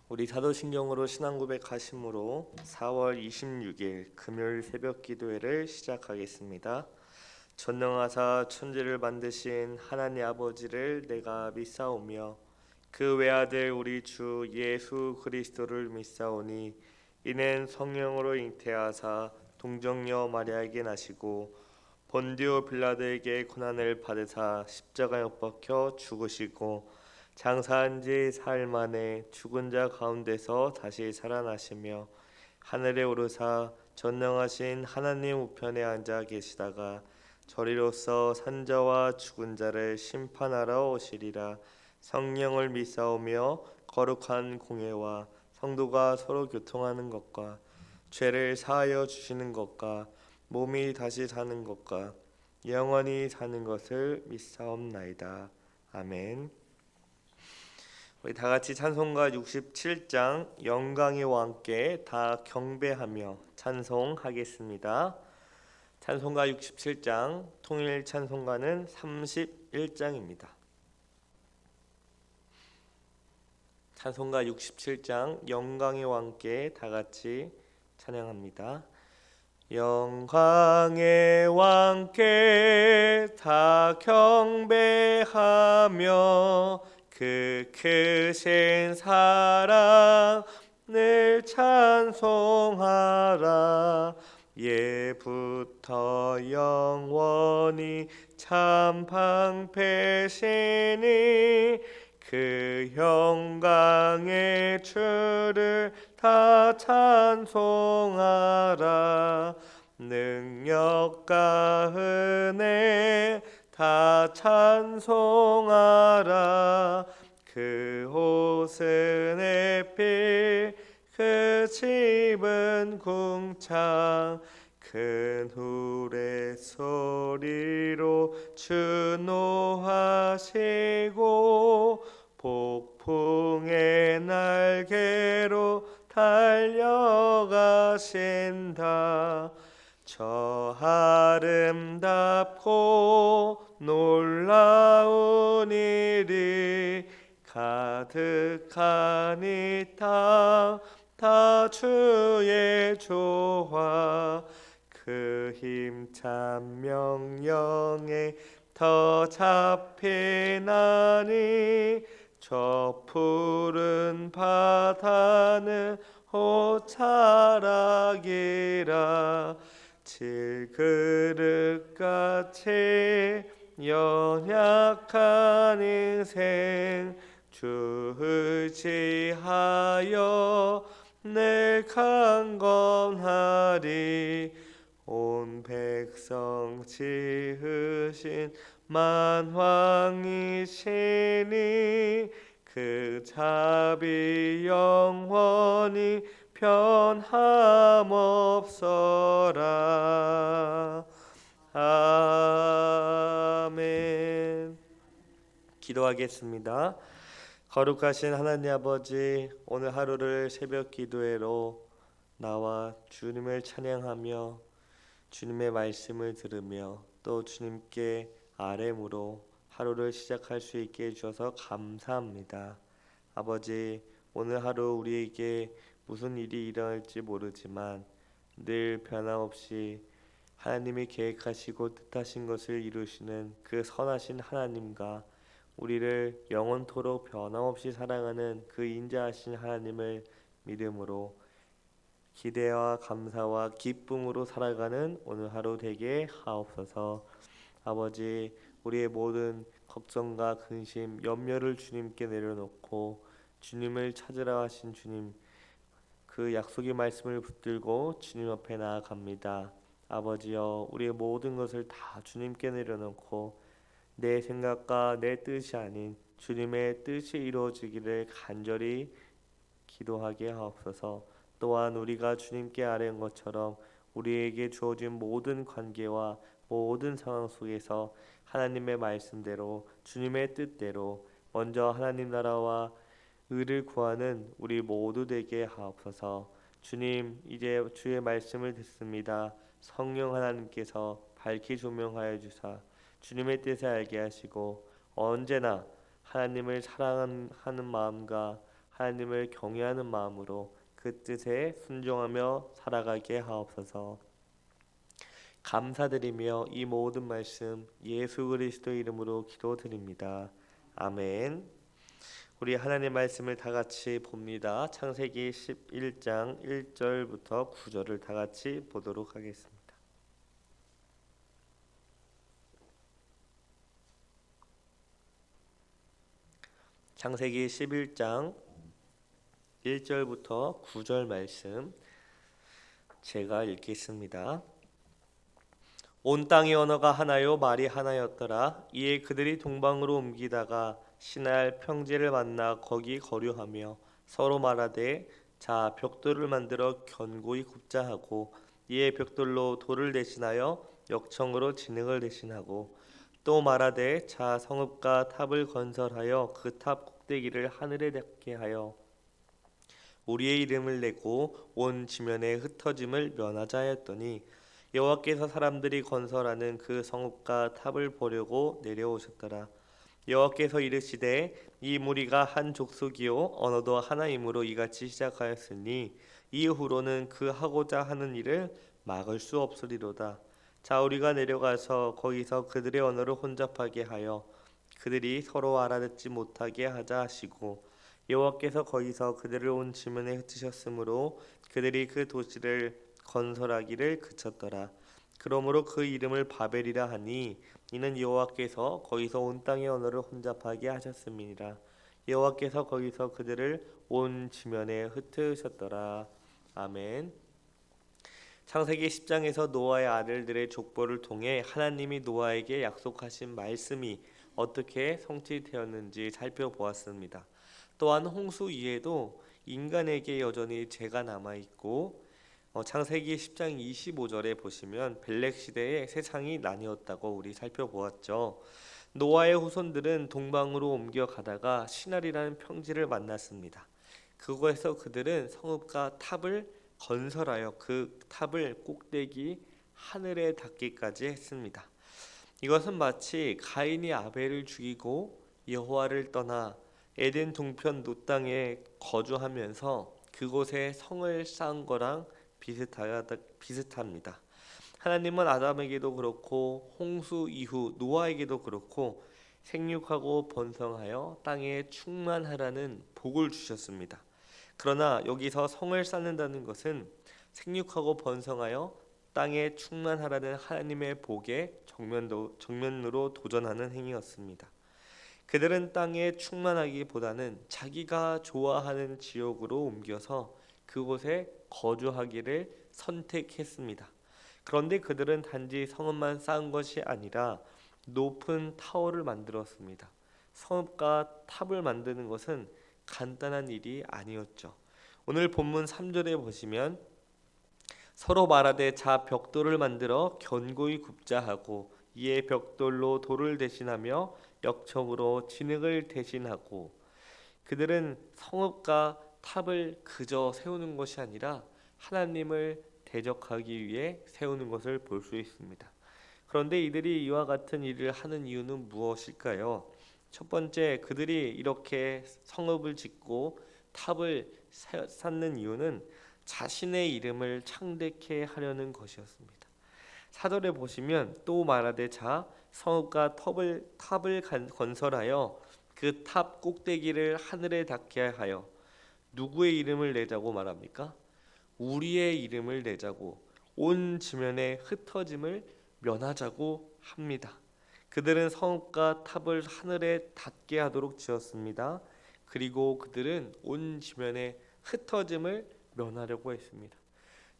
우리 사도신경으로 신앙 고백하심으로 4월 26일 금요일 새벽 기도회를 시작하겠습니다. 전능하사 천지를 만드신 하나님 아버지를 내가 믿사오며 그 외아들 우리 주 예수 그리스도를 믿사오니 이는 성령으로 잉태하사 동정녀 마리아에게 나시고 본디오 빌라도에게 고난을 받으사 십자가에 못 박혀 죽으시고 장사한 지 사흘 만에 죽은 자 가운데서 다시 살아나시며 하늘에 오르사 전능하신 하나님 우편에 앉아 계시다가 저리로서 산자와 죽은 자를 심판하러 오시리라. 성령을 믿사오며 거룩한 공예와 성도가 서로 교통하는 것과 죄를 사하여 주시는 것과 몸이 다시 사는 것과 영원히 사는 것을 믿사옵나이다. 아멘. 우리 다 같이 찬송가 67장 영광의 왕께 다 경배하며 찬송하겠습니다. 찬송가 67장 통일 찬송가는 31장입니다. 찬송가 67장 영광의 왕께 다 같이 찬양합니다. 영광의 왕께 다 경배하며 그 크신 사랑을 찬송하라. 예부터 영원히 참 방패시니 그 영광의 주를 다 찬송하라. 능력과 은혜 다 찬송하라. 그 옷은 햇빛 그 집은 궁창 큰 후레 소리로 주노하시고 폭풍의 날개로 달려가신다. 저 아름답고 놀라운 일이 가득한 이 땅 다 주의 조화 그 힘찬 명령에 더 잡히나니 저 푸른 바다는 호차락이라. 질그릇같이 연약한 인생 주 의지하여 늘 강건하리. 온 백성 지으신 만왕이시니 그 자비 영원히 변함없어라. 아멘. 기도하겠습니다. 거룩하신 하나님 아버지, 오늘 하루를 새벽 기도회로 나와 주님을 찬양하며 주님의 말씀을 들으며 또 주님께 아뢰므로 하루를 시작할 수 있게 해주셔서 감사합니다. 아버지, 오늘 하루 우리에게 무슨 일이 일어날지 모르지만 늘 변함없이 하나님이 계획하시고 뜻하신 것을 이루시는 그 선하신 하나님과 우리를 영원토록 변함없이 사랑하는 그 인자하신 하나님을 믿음으로 기대와 감사와 기쁨으로 살아가는 오늘 하루 되게 하옵소서. 아버지, 우리의 모든 걱정과 근심, 염려를 주님께 내려놓고 주님을 찾으라 하신 주님, 그 약속의 말씀을 붙들고 주님 앞에 나아갑니다. 아버지여, 우리의 모든 것을 다 주님께 내려놓고 내 생각과 내 뜻이 아닌 주님의 뜻이 이루어지기를 간절히 기도하게 하옵소서. 또한 우리가 주님께 아뢰는 것처럼 우리에게 주어진 모든 관계와 모든 상황 속에서 하나님의 말씀대로 주님의 뜻대로 먼저 하나님 나라와 의를 구하는 우리 모두 되게 하옵소서. 주님, 이제 주의 말씀을 듣습니다. 성령 하나님께서 밝히 조명하여 주사 주님의 뜻을 알게 하시고 언제나 하나님을 사랑하는 마음과 하나님을 경외하는 마음으로 그 뜻에 순종하며 살아가게 하옵소서. 감사드리며 이 모든 말씀 예수 그리스도 이름으로 기도드립니다. 아멘. 우리 하나님 말씀을 다 같이 봅니다. 창세기 11장 1절부터 9절을 다 같이 보도록 하겠습니다. 창세기 11장 1절부터 9절 말씀 제가 읽겠습니다. 온 땅의 언어가 하나요 말이 하나였더라. 이에 그들이 동방으로 옮기다가 시날 평지를 만나 거기 거류하며 서로 말하되 자 벽돌을 만들어 견고히 굽자 하고 이에 벽돌로 돌을 대신하여 역청으로 진흙을 대신하고 또 말하되 자 성읍과 탑을 건설하여 그 탑 꼭대기를 하늘에 닿게 하여 우리의 이름을 내고 온 지면에 흩어짐을 면하자 하였더니 여호와께서 사람들이 건설하는 그 성읍과 탑을 보려고 내려오셨더라. 여호와께서 이르시되 이 무리가 한 족속이요 언어도 하나이므로 이같이 시작하였으니 이후로는 그 하고자 하는 일을 막을 수 없으리로다. 자 우리가 내려가서 거기서 그들의 언어를 혼잡하게 하여 그들이 서로 알아듣지 못하게 하자 하시고 여호와께서 거기서 그들을 온 지면에 흩으셨으므로 그들이 그 도시를 건설하기를 그쳤더라. 그러므로 그 이름을 바벨이라 하니 이는 여호와께서 거기서 온 땅의 언어를 혼잡하게 하셨음이니라. 여호와께서 거기서 그들을 온 지면에 흩으셨더라. 아멘. 창세기 10장에서 노아의 아들들의 족보를 통해 하나님이 노아에게 약속하신 말씀이 어떻게 성취되었는지 살펴보았습니다. 또한 홍수 이에도 인간에게 여전히 죄가 남아있고 창세기 10장 25절에 보시면 벨렉 시대에 세상이 나뉘었다고 우리 살펴보았죠. 노아의 후손들은 동방으로 옮겨가다가 시날이라는 평지를 만났습니다. 그곳에서 그들은 성읍과 탑을 건설하여 그 탑을 꼭대기 하늘에 닿기까지 했습니다. 이것은 마치 가인이 아벨을 죽이고 여호와를 떠나 에덴 동편 노 땅에 거주하면서 그곳에 성을 쌓은 거랑 비슷합니다. 하나님은 아담에게도 그렇고 홍수 이후 노아에게도 그렇고 생육하고 번성하여 땅에 충만하라는 복을 주셨습니다. 그러나 여기서 성을 쌓는다는 것은 생육하고 번성하여 땅에 충만하라는 하나님의 복에 정면으로 도전하는 행위였습니다. 그들은 땅에 충만하기보다는 자기가 좋아하는 지역으로 옮겨서 그곳에 거주하기를 선택했습니다. 그런데 그들은 단지 성읍만 쌓은 것이 아니라 높은 타워를 만들었습니다. 성읍과 탑을 만드는 것은 간단한 일이 아니었죠. 오늘 본문 3절에 보시면 서로 말하되 자 벽돌을 만들어 견고히 굽자 하고 이에 벽돌로 돌을 대신하며 역청으로 진흙을 대신하고 그들은 성읍과 탑을 그저 세우는 것이 아니라 하나님을 대적하기 위해 세우는 것을 볼 수 있습니다. 그런데 이들이 이와 같은 일을 하는 이유는 무엇일까요? 첫 번째, 그들이 이렇게 성읍을 짓고 탑을 쌓는 이유는 자신의 이름을 창대케 하려는 것이었습니다. 사절에 보시면 또 말하되 자 성읍과 탑을 건설하여 그 탑 꼭대기를 하늘에 닿게 하여 누구의 이름을 내자고 말합니까? 우리의 이름을 내자고 온 지면에 흩어짐을 면하자고 합니다. 그들은 성읍과 탑을 하늘에 닿게 하도록 지었습니다. 그리고 그들은 온 지면에 흩어짐을 면하려고 했습니다.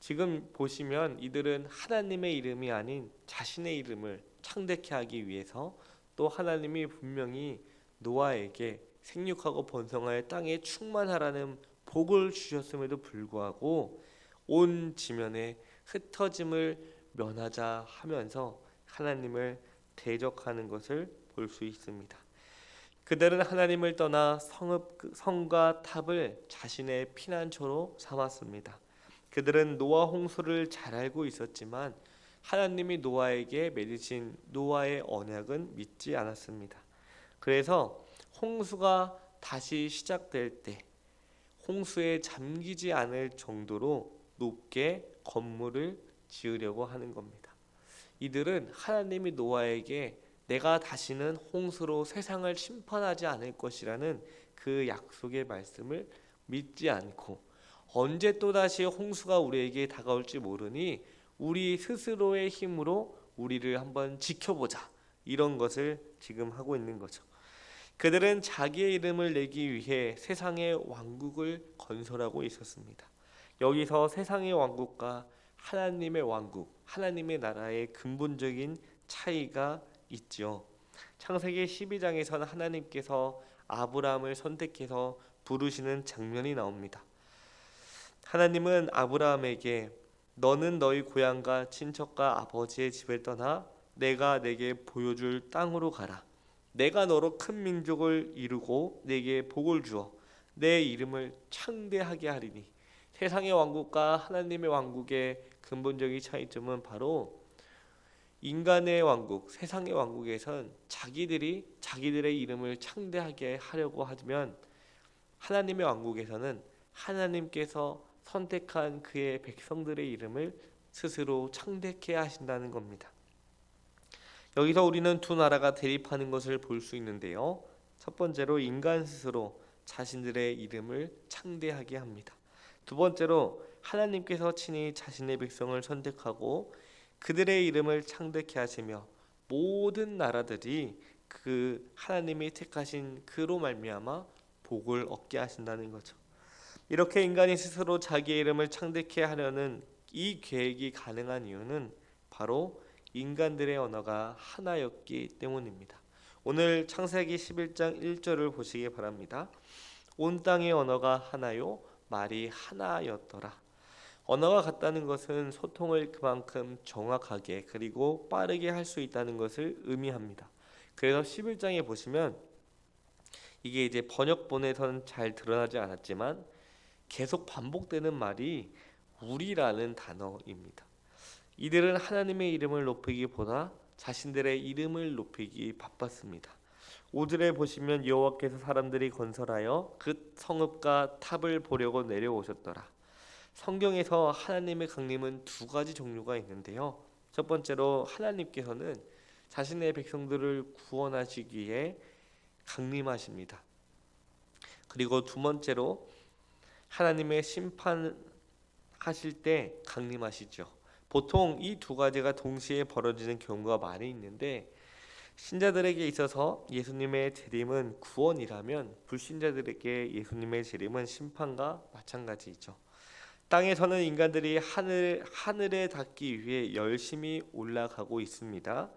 지금 보시면 이들은 하나님의 이름이 아닌 자신의 이름을 창대케 하기 위해서 또 하나님이 분명히 노아에게 생육하고 번성하여 땅에 충만하라는 복을 주셨음에도 불구하고 온 지면에 흩어짐을 면하자 하면서 하나님을 대적하는 것을 볼 수 있습니다. 그들은 하나님을 떠나 성과 탑을 자신의 피난처로 삼았습니다. 그들은 노아 홍수를 잘 알고 있었지만 하나님이 노아에게 맺으신 노아의 언약은 믿지 않았습니다. 그래서 홍수가 다시 시작될 때 홍수에 잠기지 않을 정도로 높게 건물을 지으려고 하는 겁니다. 이들은 하나님이 노아에게 내가 다시는 홍수로 세상을 심판하지 않을 것이라는 그 약속의 말씀을 믿지 않고, 언제 또다시 홍수가 우리에게 다가올지 모르니 우리 스스로의 힘으로 우리를 한번 지켜보자, 이런 것을 지금 하고 있는 거죠. 그들은 자기의 이름을 내기 위해 세상의 왕국을 건설하고 있었습니다. 여기서 세상의 왕국과 하나님의 왕국, 하나님의 나라의 근본적인 차이가 있죠. 창세기 12장에서는 하나님께서 아브라함을 선택해서 부르시는 장면이 나옵니다. 하나님은 아브라함에게 너는 너희 고향과 친척과 아버지의 집을 떠나 내가 내게 보여줄 땅으로 가라. 내가 너로 큰 민족을 이루고 내게 복을 주어 내 이름을 창대하게 하리니. 세상의 왕국과 하나님의 왕국의 근본적인 차이점은 바로 인간의 왕국, 세상의 왕국에선 자기들이 자기들의 이름을 창대하게 하려고 하면, 하나님의 왕국에서는 하나님께서 선택한 그의 백성들의 이름을 스스로 창대케 하신다는 겁니다. 여기서 우리는 두 나라가 대립하는 것을 볼 수 있는데요. 첫 번째로 인간 스스로 자신들의 이름을 창대하게 합니다. 두 번째로 하나님께서 친히 자신의 백성을 선택하고 그들의 이름을 창대케 하시며 모든 나라들이 그 하나님이 택하신 그로 말미암아 복을 얻게 하신다는 거죠. 이렇게 인간이 스스로 자기의 이름을 창대케 하려는 이 계획이 가능한 이유는 바로 인간들의 언어가 하나였기 때문입니다. 오늘 창세기 11장 1절을 보시기 바랍니다. 온 땅의 언어가 하나요 말이 하나였더라. 언어가 같다는 것은 소통을 그만큼 정확하게 그리고 빠르게 할 수 있다는 것을 의미합니다. 그래서 11장에 보시면 이게 이제 번역본에서는 잘 드러나지 않았지만 계속 반복되는 말이 우리라는 단어입니다. 이들은 하나님의 이름을 높이기보다 자신들의 이름을 높이기 바빴습니다. 5절에 보시면 여호와께서 사람들이 건설하여 그 성읍과 탑을 보려고 내려오셨더라. 성경에서 하나님의 강림은 두 가지 종류가 있는데요. 첫 번째로 하나님께서는 자신의 백성들을 구원하시기 위해 강림하십니다. 그리고 두 번째로 하나님의 심판하실 때 강림하시죠. 보통 이 두 가지가 동시에 벌어지는 경우가 많이 있는데, 신자들에게 있어서 예수님의 재림은 구원이라면 불신자들에게 예수님의 재림은 심판과 마찬가지이죠. 땅에서는 인간들이 하늘에 닿기 위해 열심히 올라가고 있습니다.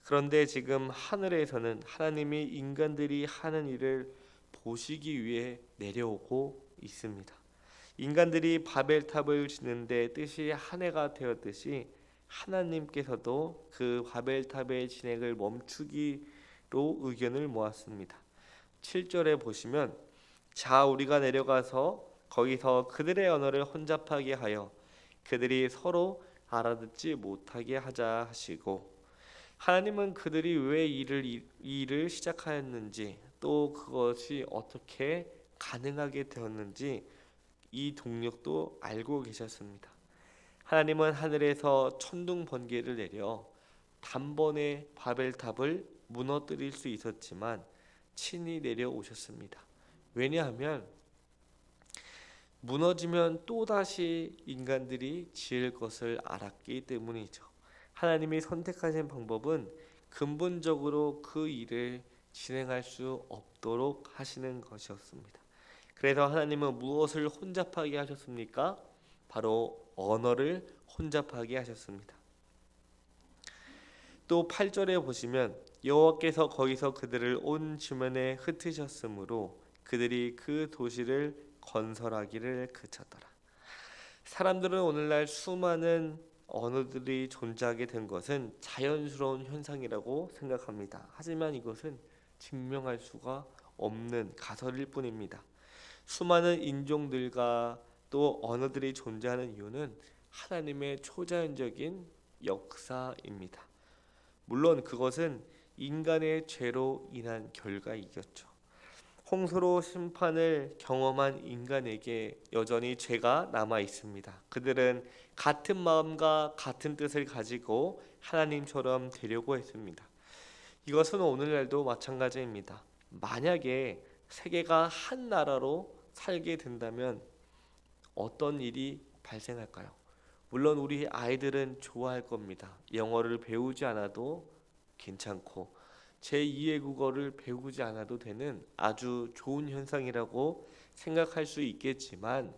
그런데 지금 하늘에서는 하나님이 인간들이 하는 일을 보시기 위해 내려오고 있습니다. 인간들이 바벨탑을 짓는데 뜻이 한 해가 되었듯이 하나님께서도 그 바벨탑의 진행을 멈추기로 의견을 모았습니다. 7절에 보시면 자 우리가 내려가서 거기서 그들의 언어를 혼잡하게 하여 그들이 서로 알아듣지 못하게 하자 하시고, 하나님은 그들이 왜 이 일을 시작하였는지 또 그것이 어떻게 가능하게 되었는지 이 동력도 알고 계셨습니다. 하나님은 하늘에서 천둥 번개를 내려 단번에 바벨탑을 무너뜨릴 수 있었지만 친히 내려오셨습니다. 왜냐하면 무너지면 또다시 인간들이 지을 것을 알았기 때문이죠. 하나님이 선택하신 방법은 근본적으로 그 일을 진행할 수 없도록 하시는 것이었습니다. 그래서 하나님은 무엇을 혼잡하게 하셨습니까? 바로 언어를 혼잡하게 하셨습니다. 또 8절에 보시면 여호와께서 거기서 그들을 온 지면에 흩으셨으므로 그들이 그 도시를 건설하기를 그쳤더라. 사람들은 오늘날 수많은 언어들이 존재하게 된 것은 자연스러운 현상이라고 생각합니다. 하지만 이것은 증명할 수가 없는 가설일 뿐입니다. 수많은 인종들과 또 언어들이 존재하는 이유는 하나님의 초자연적인 역사입니다. 물론 그것은 인간의 죄로 인한 결과이겠죠. 홍수로 심판을 경험한 인간에게 여전히 죄가 남아 있습니다. 그들은 같은 마음과 같은 뜻을 가지고 하나님처럼 되려고 했습니다. 이것은 오늘날도 마찬가지입니다. 만약에 세계가 한 나라로 살게 된다면 어떤 일이 발생할까요? 물론 우리 아이들은 좋아할 겁니다. 영어를 배우지 않아도 괜찮고 제2의 국어를 배우지 않아도 되는 아주 좋은 현상이라고 생각할 수 있겠지만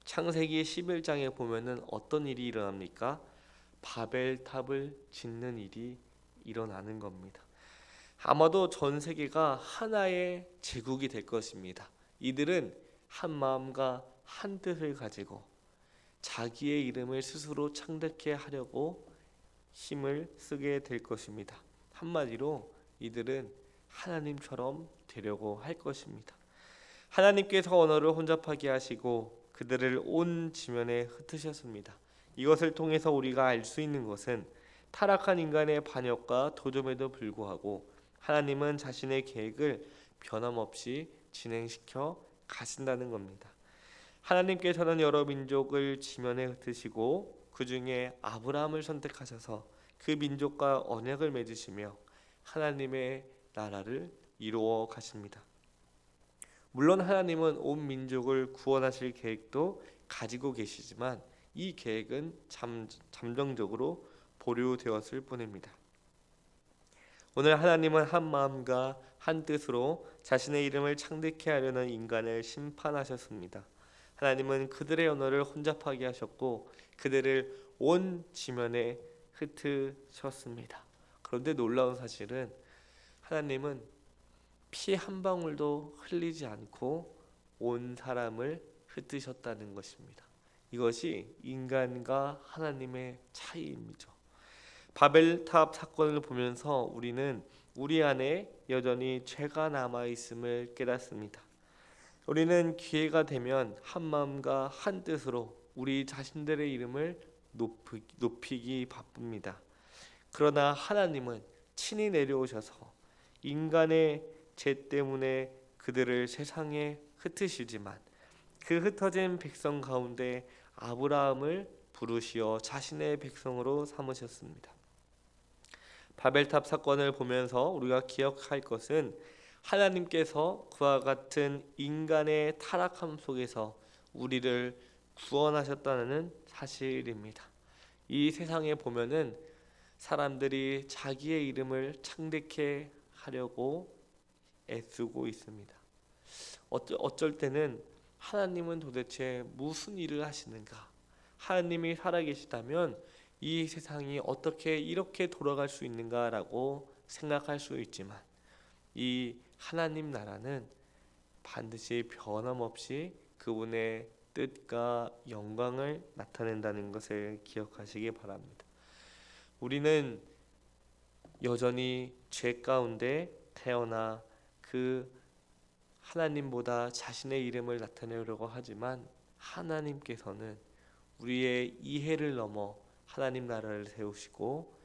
창세기 11장에 보면은 어떤 일이 일어납니까? 바벨탑을 짓는 일이 일어나는 겁니다. 아마도 전 세계가 하나의 제국이 될 것입니다. 이들은 한 마음과 한 뜻을 가지고 자기의 이름을 스스로 창대케 하려고 힘을 쓰게 될 것입니다. 한마디로 이들은 하나님처럼 되려고 할 것입니다. 하나님께서 언어를 혼잡하게 하시고 그들을 온 지면에 흩으셨습니다. 이것을 통해서 우리가 알 수 있는 것은 타락한 인간의 반역과 도전에도 불구하고 하나님은 자신의 계획을 변함없이 진행시켜 가신다는 겁니다. 하나님께서는 여러 민족을 지면에 흩으시고 그 중에 아브라함을 선택하셔서 그 민족과 언약을 맺으시며 하나님의 나라를 이루어 가십니다. 물론 하나님은 온 민족을 구원하실 계획도 가지고 계시지만 이 계획은 잠정적으로 보류되었을 뿐입니다. 오늘 하나님은 한 마음과 한 뜻으로 자신의 이름을 창대케 하려는 인간을 심판하셨습니다. 하나님은 그들의 언어를 혼잡하게 하셨고 그들을 온 지면에 흩으셨습니다. 그런데 놀라운 사실은 하나님은 피 한 방울도 흘리지 않고 온 사람을 흩으셨다는 것입니다. 이것이 인간과 하나님의 차이입니다. 바벨탑 사건을 보면서 우리는 우리 안에 여전히 죄가 남아 있음을 깨닫습니다. 우리는 기회가 되면 한 마음과 한 뜻으로 우리 자신들의 이름을 높이기 바쁩니다. 그러나 하나님은 친히 내려오셔서 인간의 죄 때문에 그들을 세상에 흩으시지만 그 흩어진 백성 가운데 아브라함을 부르시어 자신의 백성으로 삼으셨습니다. 바벨탑 사건을 보면서 우리가 기억할 것은 하나님께서 그와 같은 인간의 타락함 속에서 우리를 구원하셨다는 사실입니다. 이 세상에 보면은 사람들이 자기의 이름을 창대케 하려고 애쓰고 있습니다. 어쩔 때는 하나님은 도대체 무슨 일을 하시는가? 하나님이 살아계시다면 이 세상이 어떻게 이렇게 돌아갈 수 있는가라고 생각할 수 있지만 이 하나님 나라는 반드시 변함없이 그분의 뜻과 영광을 나타낸다는 것을 기억하시기 바랍니다. 우리는 여전히 죄 가운데 태어나 그 하나님보다 자신의 이름을 나타내려고 하지만 하나님께서는 우리의 이해를 넘어 하나님 나라를 세우시고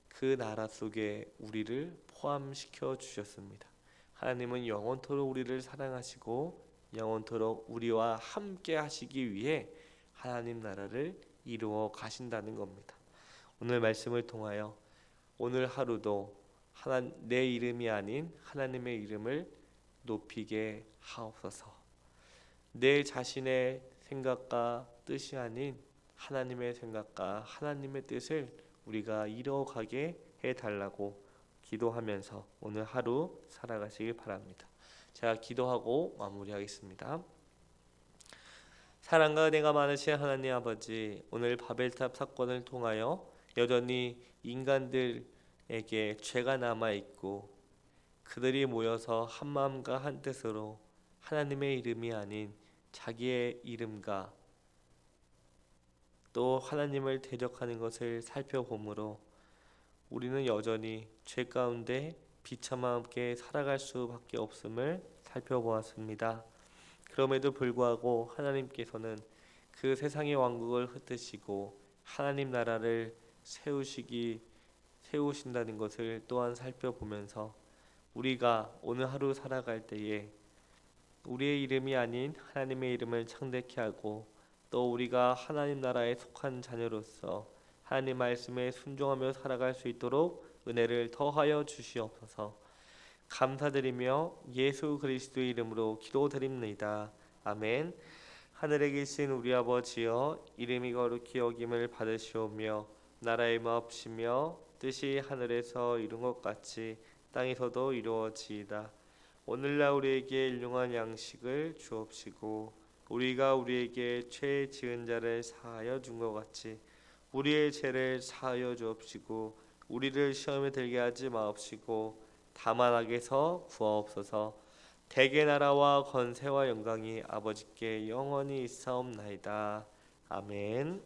그 나라 속에 우리를 포함시켜 주셨습니다. 하나님은 영원토록 우리를 사랑하시고 영원토록 우리와 함께 하시기 위해 하나님 나라를 이루어 가신다는 겁니다. 오늘 말씀을 통하여 오늘 하루도 내 이름이 아닌 하나님의 이름을 높이게 하옵소서. 내 자신의 생각과 뜻이 아닌 하나님의 생각과 하나님의 뜻을 우리가 이뤄가게 해달라고 기도하면서 오늘 하루 살아가시길 바랍니다. 제가 기도하고 마무리하겠습니다. 사랑과 은혜가 많으신 하나님 아버지, 오늘 바벨탑 사건을 통하여 여전히 인간들에게 죄가 남아있고 그들이 모여서 한 마음과 한 뜻으로 하나님의 이름이 아닌 자기의 이름과 또 하나님을 대적하는 것을 살펴보므로 우리는 여전히 죄 가운데 비참함 함께 살아갈 수밖에 없음을 살펴보았습니다. 그럼에도 불구하고 하나님께서는 그 세상의 왕국을 흩으시고 하나님 나라를 세우신다는 것을 또한 살펴보면서 우리가 오늘 하루 살아갈 때에 우리의 이름이 아닌 하나님의 이름을 창대케 하고 또 우리가 하나님 나라에 속한 자녀로서 하나님 말씀에 순종하며 살아갈 수 있도록 은혜를 더하여 주시옵소서. 감사드리며 예수 그리스도의 이름으로 기도드립니다. 아멘. 하늘에 계신 우리 아버지여, 이름이 거룩히 여김을 받으시오며 나라의 마옵시며 뜻이 하늘에서 이룬 것 같이 땅에서도 이루어지이다. 오늘날 우리에게 일용할 양식을 주옵시고 우리가 우리에게 죄 지은 자를 사하여 준 것 같이 우리의 죄를 사하여 주옵시고 우리를 시험에 들게 하지 마옵시고 다만 악에서 구하옵소서. 대개 나라와 권세와 영광이 아버지께 영원히 있사옵나이다. 아멘.